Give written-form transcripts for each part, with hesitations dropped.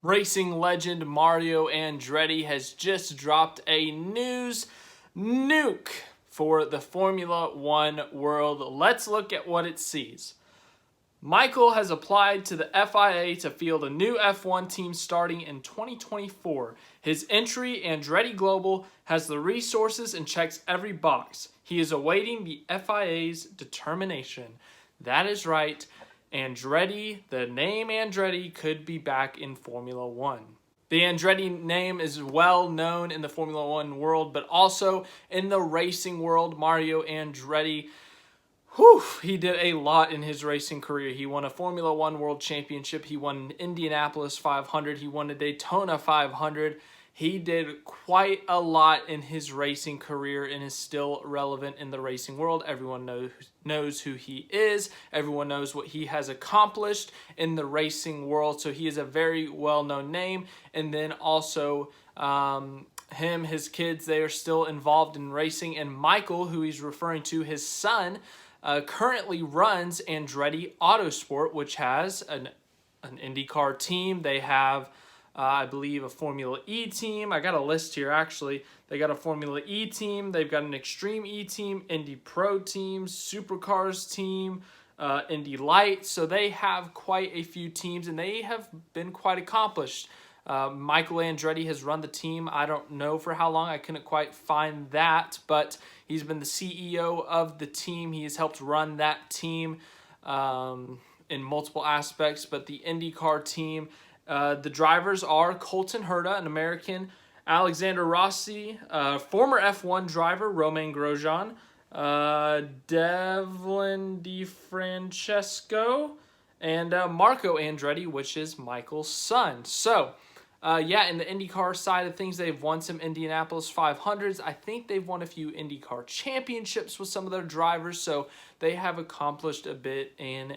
Racing legend Mario Andretti has just dropped a news nuke for the Formula One world. Let's look at what it sees. Michael has applied to the FIA to field a new F1 team starting in 2024. His entry, Andretti Global, has the resources and checks every box. He is awaiting the FIA's determination. That is right. Andretti, the name Andretti, could be back in Formula One. The Andretti name is well known in the Formula One world, but also in the racing world. Mario Andretti, he did a lot in his racing career. He won a Formula One World Championship. He won an Indianapolis 500. He won a Daytona 500. He did quite a lot in his racing career and is still relevant in the racing world. Everyone knows who he is. Everyone knows what he has accomplished in the racing world. So he is a very well-known name. And then also his kids, they are still involved in racing. And Michael, who he's referring to, his son, currently runs Andretti Autosport, which has an IndyCar team. They have I believe a Formula E team. I got a list here actually. They got a Formula E team. They've got an Extreme E team, Indy Pro team, Supercars team, Indy Light. So they have quite a few teams and they have been quite accomplished. Michael Andretti has run the team. I don't know for how long. I couldn't quite find that, but he's been the CEO of the team. He has helped run that team in multiple aspects, but the IndyCar team, the drivers are Colton Herta, an American, Alexander Rossi, former F1 driver Romain Grosjean, Devlin DeFrancesco, and Marco Andretti, which is Michael's son. So, in the IndyCar side of things, they've won some Indianapolis 500s. I think they've won a few IndyCar championships with some of their drivers, so they have accomplished a bit, and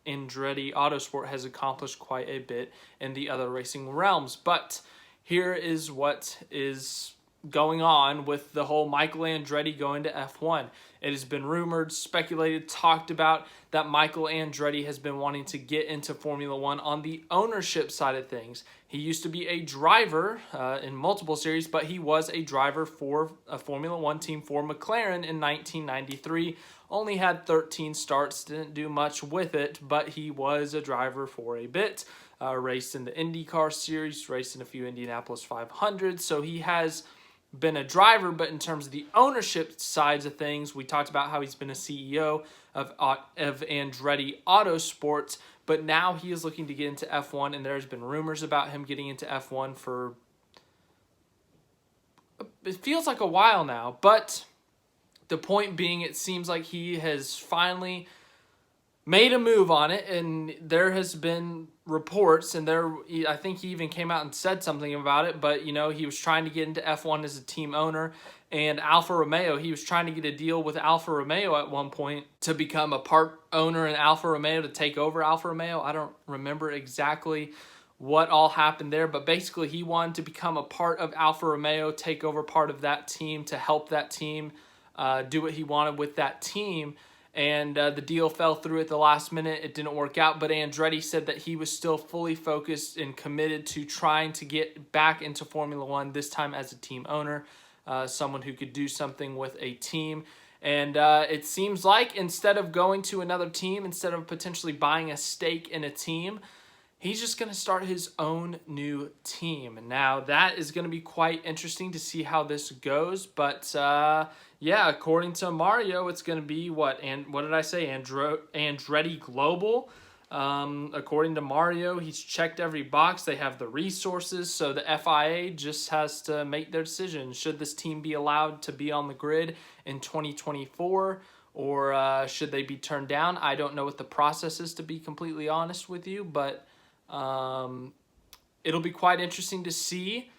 Andretti Autosport has accomplished quite a bit in the other racing realms. But here is what is going on with the whole Michael Andretti going to F1. It has been rumored, speculated, talked about that Michael Andretti has been wanting to get into Formula One on the ownership side of things. He used to be a driver in multiple series, but he was a driver for a Formula One team for McLaren in 1993. Only had 13 starts, didn't do much with it, but he was a driver for a bit. Raced in the IndyCar series, raced in a few Indianapolis 500s, so he has been a driver. But in terms of the ownership sides of things, we talked about how he's been a CEO of Andretti Autosports, but now he is looking to get into F1, and there's been rumors about him getting into F1 for, it feels like a while now, but the point being, it seems like he has finally made a move on it, and there has been reports, and I think he even came out and said something about it, but he was trying to get into F1 as a team owner, and Alfa Romeo, he was trying to get a deal with Alfa Romeo at one point to become a part owner in Alfa Romeo, to take over Alfa Romeo. I don't remember exactly what all happened there, but basically he wanted to become a part of Alfa Romeo, take over part of that team to help that team do what he wanted with that team. And the deal fell through at the last minute. It didn't work out, but Andretti said that he was still fully focused and committed to trying to get back into Formula One, this time as a team owner, someone who could do something with a team. And it seems like instead of going to another team, instead of potentially buying a stake in a team, he's just going to start his own new team. And now that is going to be quite interesting to see how this goes. But according to Mario, it's going to be what did I say? Andretti Global. According to Mario, he's checked every box. They have the resources, so the FIA just has to make their decision. Should this team be allowed to be on the grid in 2024? Or should they be turned down? I don't know what the process is, to be completely honest with you, but it'll be quite interesting to see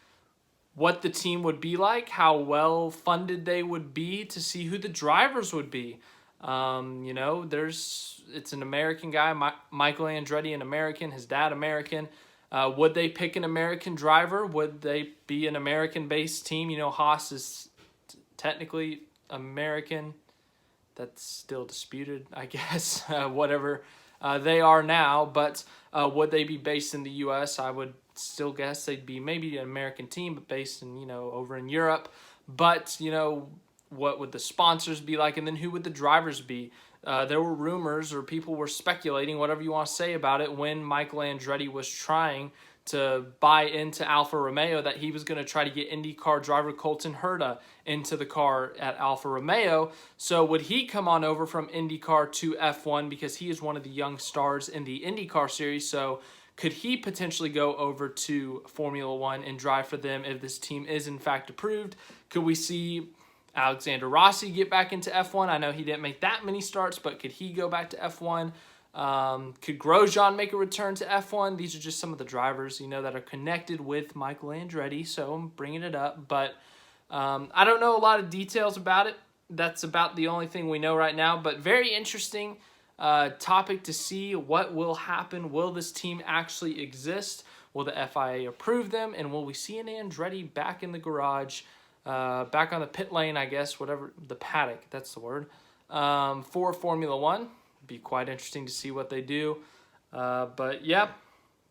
what the team would be like, how well funded they would be, to see who the drivers would be. It's an American guy, Michael Andretti, an American, his dad American. Would they pick an American driver? Would they be an American-based team? Haas is technically American. That's still disputed, I guess, whatever they are now. But would they be based in the U.S.? I would still guess they'd be maybe an American team, but based in, over in Europe. But, what would the sponsors be like, and then who would the drivers be? There were rumors, or people were speculating, whatever you want to say about it, when Michael Andretti was trying to buy into Alfa Romeo, that he was going to try to get IndyCar driver Colton Herta into the car at Alfa Romeo. So would he come on over from IndyCar to F1, because he is one of the young stars in the IndyCar series? So could he potentially go over to Formula One and drive for them if this team is in fact approved? Could we see Alexander Rossi get back into F1? I know he didn't make that many starts, but could he go back to F1? Could Grosjean make a return to F1? These are just some of the drivers, that are connected with Michael Andretti, so I'm bringing it up. But I don't know a lot of details about it. That's about the only thing we know right now, but very interesting topic to see what will happen. Will this team actually exist? Will the FIA approve them? And will we see an Andretti back in the garage, back on the pit lane, I guess, whatever, the paddock, that's the word, for Formula One? Be quite interesting to see what they do. But yeah,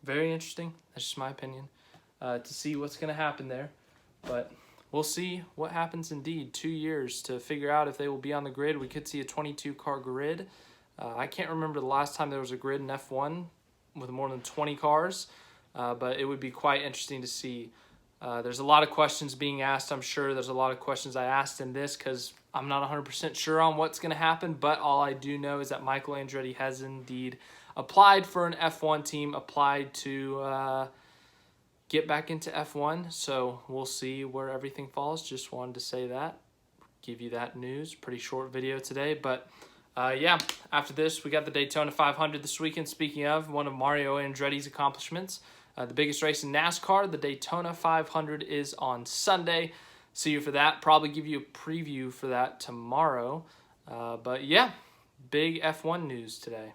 very interesting. That's just my opinion, to see what's going to happen there. But we'll see what happens indeed. 2 years to figure out if they will be on the grid. We could see a 22-car grid. I can't remember the last time there was a grid in F1 with more than 20 cars, but it would be quite interesting to see. There's a lot of questions being asked. I'm sure there's a lot of questions I asked in this because I'm not 100% sure on what's going to happen, but all I do know is that Michael Andretti has indeed applied for an F1 team, applied to get back into F1, so we'll see where everything falls. Just wanted to say that, give you that news. Pretty short video today, but yeah, after this, we got the Daytona 500 this weekend. Speaking of, one of Mario Andretti's accomplishments, the biggest race in NASCAR, the Daytona 500, is on Sunday. See you for that. Probably give you a preview for that tomorrow. But yeah, big F1 news today.